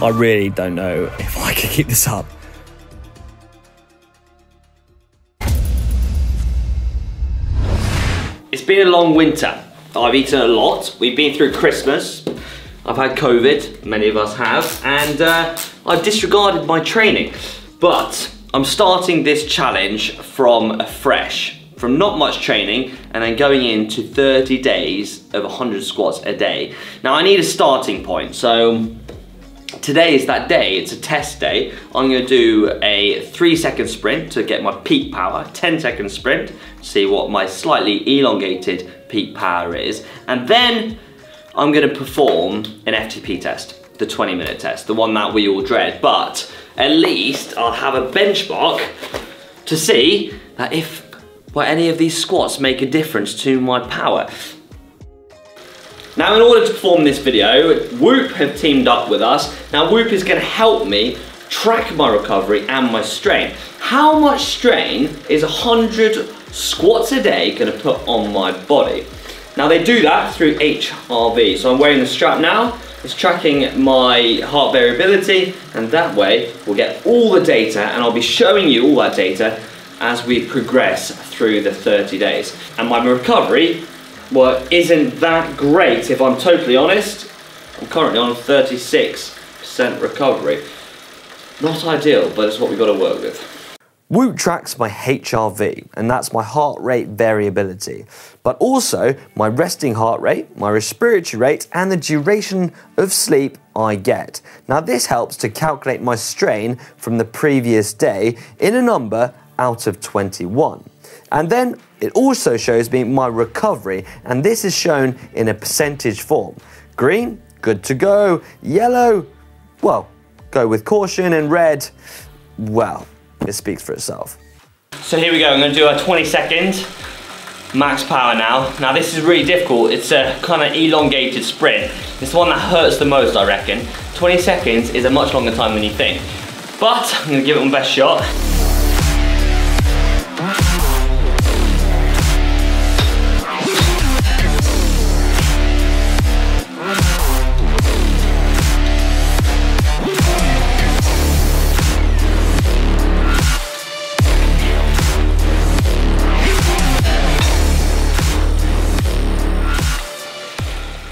I really don't know if I can keep this up. It's been a long winter. I've eaten a lot. We've been through Christmas. I've had COVID, many of us have, and I've disregarded my training. But I'm starting this challenge from fresh, from not much training, and then going into 30 days of 100 squats a day. Now I need a starting point, so today is that day. It's a test day. I'm gonna do a 3-second sprint to get my peak power, 10-second sprint, see what my slightly elongated peak power is, and then I'm gonna perform an FTP test, the 20-minute test, the one that we all dread, but at least I'll have a benchmark to see that if any of these squats make a difference to my power. Now in order to perform this video, Whoop have teamed up with us. Now Whoop is gonna help me track my recovery and my strain. How much strain is 100 squats a day gonna put on my body? Now they do that through HRV. So I'm wearing the strap now. It's tracking my heart variability, and that way we'll get all the data, and I'll be showing you all that data as we progress through the 30 days. And my recovery, well, isn't that great if I'm totally honest. I'm currently on 36% recovery. Not ideal, but it's what we've got to work with. Whoop tracks my HRV, and that's my heart rate variability, but also my resting heart rate, my respiratory rate, and the duration of sleep I get. Now this helps to calculate my strain from the previous day in a number out of 21. And then it also shows me my recovery, and this is shown in a percentage form. Green, good to go. Yellow, well, go with caution, and red, well, it speaks for itself. So here we go, I'm gonna do a 20-second max power now. Now this is really difficult. It's a kind of elongated sprint. It's the one that hurts the most, I reckon. 20 seconds is a much longer time than you think. But I'm gonna give it my best shot.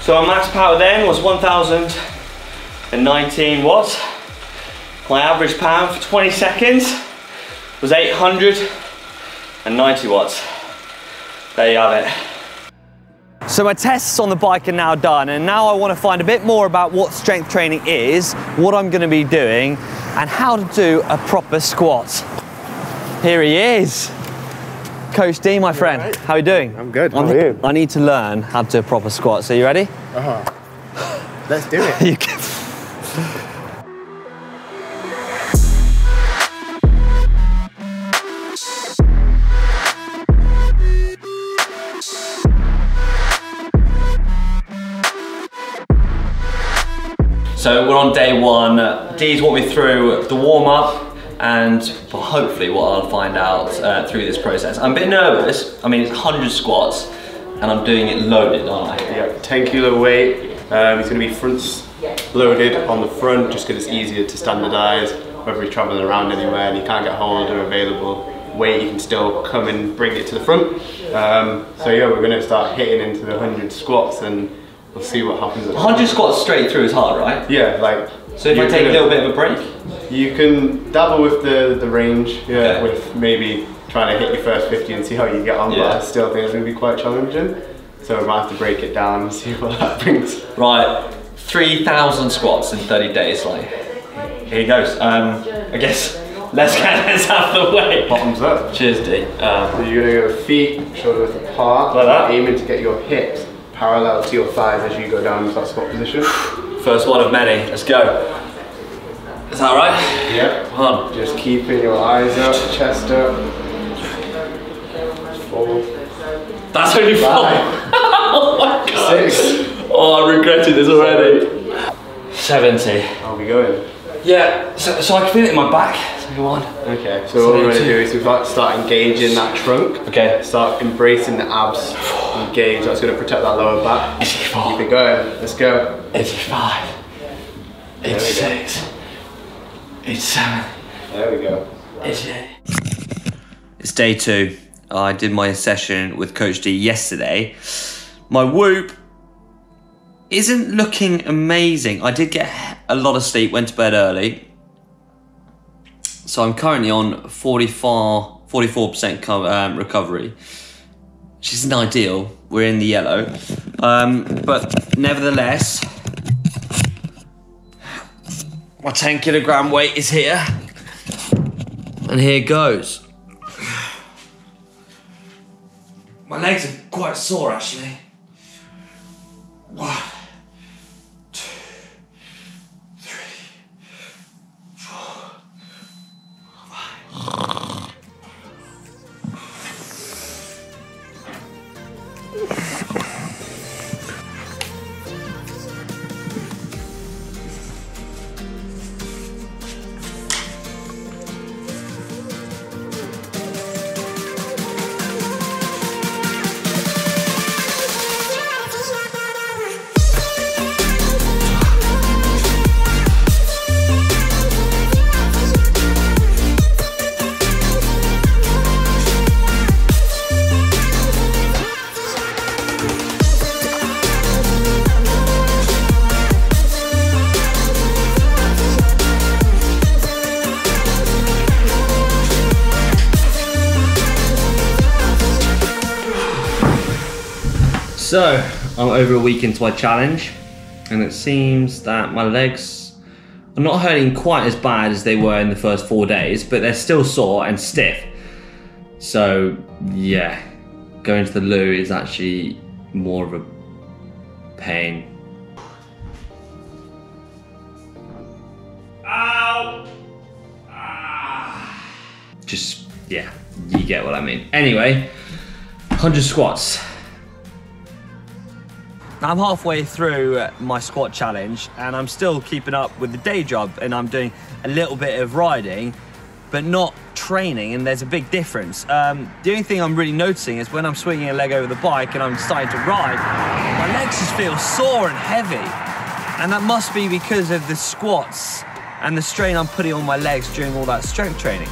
So our max power then was 1,019 watts. My average power for 20 seconds was 890 watts. There you have it. So my tests on the bike are now done, and now I want to find a bit more about what strength training is, what I'm going to be doing, and how to do a proper squat. Here he is. Coach D, my friend, right? How are you doing? I'm good, how are you? I need to learn how to do a proper squat, so you ready? Let's do it. You can... So we're on day one. Dee's walked me through the warm-up, and hopefully what I'll find out through this process. I'm a bit nervous. I mean, it's 100 squats, and I'm doing it loaded, aren't I? Yeah, 10 kilo weight. It's going to be front loaded on the front, just because it's easier to standardise. Whether you're travelling around anywhere and you can't get hold of available weight, you can still come and bring it to the front. So yeah, we're going to start hitting into the 100 squats, and we'll see what happens. 100 squats straight through is hard, right? Yeah, like. So if I take a little bit of a break? You can dabble with the range, yeah, okay. With maybe trying to hit your first 50 and see how you get on, but I still think it's going to be quite challenging. So we might have to break it down and see what that brings. Right, 3,000 squats in 30 days, like, here he goes. I guess, let's get this out of the way. Bottoms up. Cheers, D. So you're going to go feet, shoulder width apart, like that. Aiming to get your hips parallel to your thighs as you go down into that squat position. First one of many, let's go. Is that right? Yeah. Come on. Just keeping your eyes up, chest up. 4. That's only 4. Oh my god. 6. Oh, I regretted this already. 70. How are we going? Yeah, so I can feel it in my back. So go on. Okay, so what we're going to do is we've got to start engaging that trunk. Okay. Start embracing the abs. Engage, that's going to protect that lower back. 84. Keep it going, let's go. 85. 86, 87. There we go. 88. It's day 2. I did my session with Coach D yesterday. My whoop isn't looking amazing. I did get a lot of sleep, went to bed early. So I'm currently on 44% recovery, which isn't ideal. We're in the yellow. But nevertheless, my 10 kilogram weight is here. And here goes. My legs are quite sore actually. 1, 2, 3, 4, 5. So, I'm over a week into my challenge, and it seems that my legs are not hurting quite as bad as they were in the first 4 days, but they're still sore and stiff. So, yeah, going to the loo is actually more of a pain. Ow! Just, yeah, you get what I mean. Anyway, 100 squats. I'm halfway through my squat challenge and I'm still keeping up with the day job, and I'm doing a little bit of riding but not training, and there's a big difference. The only thing I'm really noticing is when I'm swinging a leg over the bike and I'm starting to ride, my legs just feel sore and heavy, and that must be because of the squats and the strain I'm putting on my legs during all that strength training.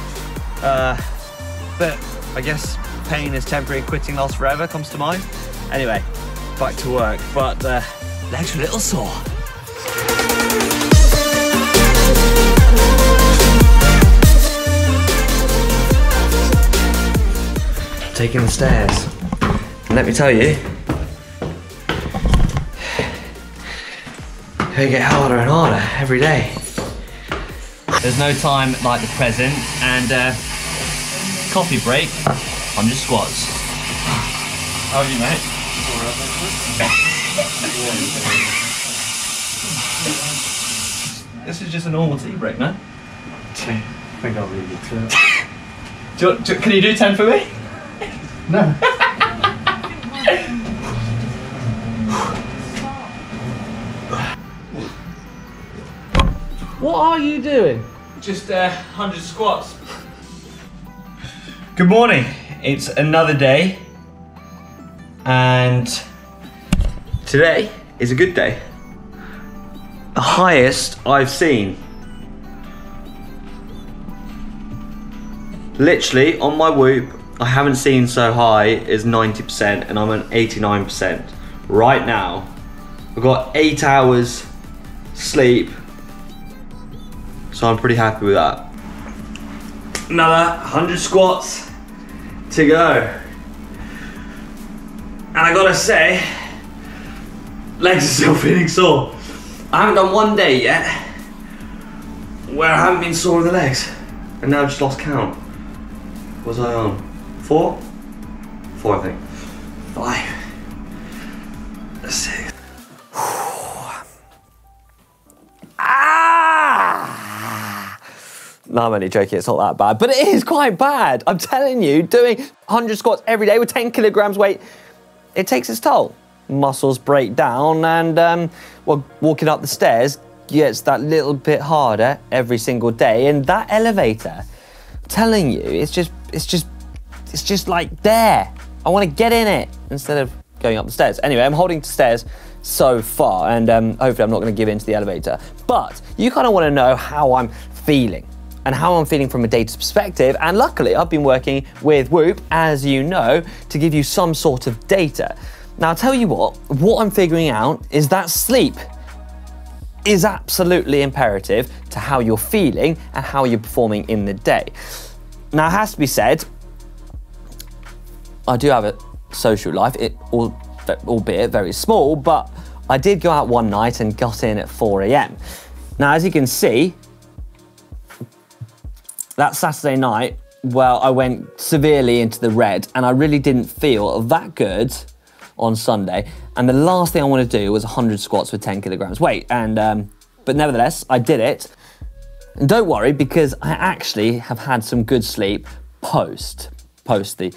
But I guess pain is temporary, quitting lasts forever comes to mind. Anyway, back to work, but legs are a little sore. Taking the stairs. And let me tell you, they get harder and harder every day. There's no time like the present, and coffee break, 100 squats. How are you, mate? This is just a normal tea break, no? I think I'll leave it to Can you do 10 for me? No. What are you doing? Just 100 squats. Good morning. It's another day, and today is a good day. The highest I've seen. Literally on my whoop, I haven't seen so high is 90%, and I'm at 89% right now. I've got 8 hours sleep, so I'm pretty happy with that. Another 100 squats to go. And I gotta say, legs are still feeling sore. I haven't done one day yet where I haven't been sore in the legs, and now I've just lost count. What was I on? 4? 4, I think. 5. 6. No, I'm only joking, it's not that bad, but it is quite bad. I'm telling you, doing 100 squats every day with 10 kilograms weight, it takes its toll. Muscles break down, and well, walking up the stairs gets that little bit harder every single day, and that elevator, I'm telling you, it's just like there. I want to get in it instead of going up the stairs. Anyway, I'm holding the stairs so far, and hopefully I'm not going to give in to the elevator. But you kind of want to know how I'm feeling and how I'm feeling from a data perspective, and luckily I've been working with Whoop, as you know, to give you some sort of data. Now I'll tell you what I'm figuring out is that sleep is absolutely imperative to how you're feeling and how you're performing in the day. Now it has to be said, I do have a social life, albeit very small, but I did go out one night and got in at 4 AM. Now as you can see, that Saturday night, well, I went severely into the red and I really didn't feel that good on Sunday. And the last thing I want to do was 100 squats with 10 kilograms weight. And but nevertheless, I did it. And don't worry, because I actually have had some good sleep post the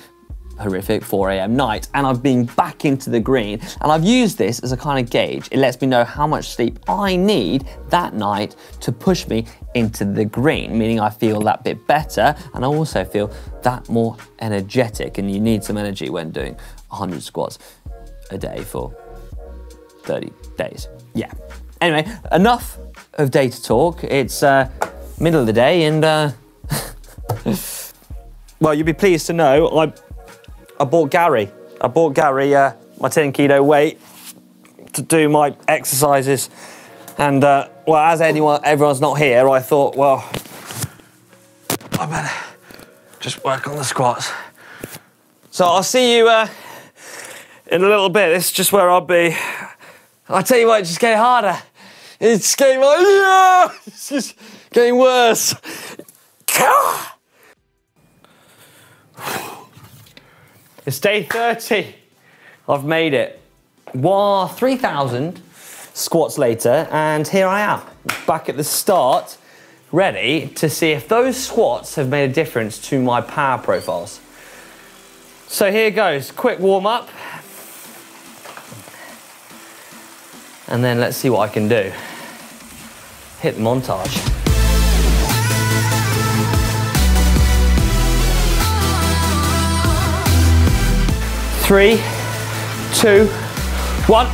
horrific 4 AM night, and I've been back into the green, and I've used this as a kind of gauge. It lets me know how much sleep I need that night to push me into the green, meaning I feel that bit better, and I also feel that more energetic, and you need some energy when doing 100 squats a day for 30 days. Yeah. Anyway, enough of data talk. It's middle of the day, and well, you'll be pleased to know I bought Gary my 10 kilo weight to do my exercises, and well, as everyone's not here, I thought, well, I better just work on the squats. So I'll see you in a little bit. This is just where I'll be. I tell you what, it's just getting harder. It's getting it's just getting worse. It's day 30. I've made it. 3,000 squats later, and here I am, back at the start, ready to see if those squats have made a difference to my power profiles. So here goes, quick warm up. And then let's see what I can do. Hit the montage. Three, 2, 1.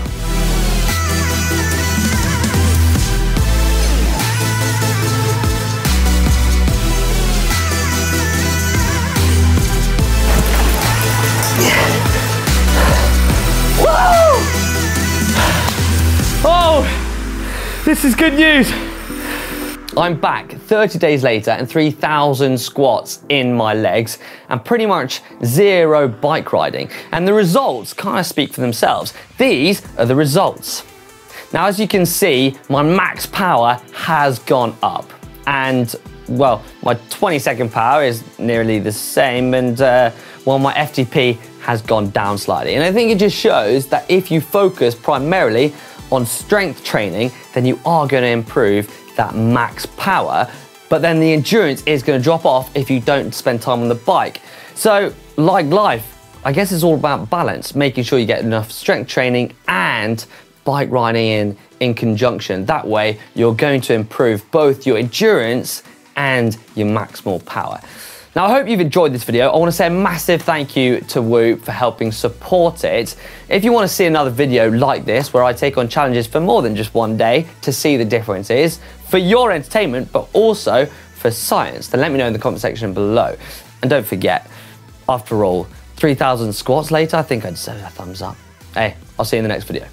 Woo! Oh, this is good news. I'm back 30 days later and 3,000 squats in my legs and pretty much 0 bike riding. And the results kind of speak for themselves. These are the results. Now, as you can see, my max power has gone up. And, well, my 20-second power is nearly the same, and well, my FTP has gone down slightly. And I think it just shows that if you focus primarily on strength training, then you are going to improve that max power, but then the endurance is going to drop off if you don't spend time on the bike. So, like life, I guess it's all about balance, making sure you get enough strength training and bike riding in conjunction. That way, you're going to improve both your endurance and your maximal power. Now, I hope you've enjoyed this video. I want to say a massive thank you to Whoop for helping support it. If you want to see another video like this, where I take on challenges for more than just one day to see the differences, for your entertainment, but also for science, then let me know in the comment section below. And don't forget, after all, 3,000 squats later, I think I deserve a thumbs up. Hey, I'll see you in the next video.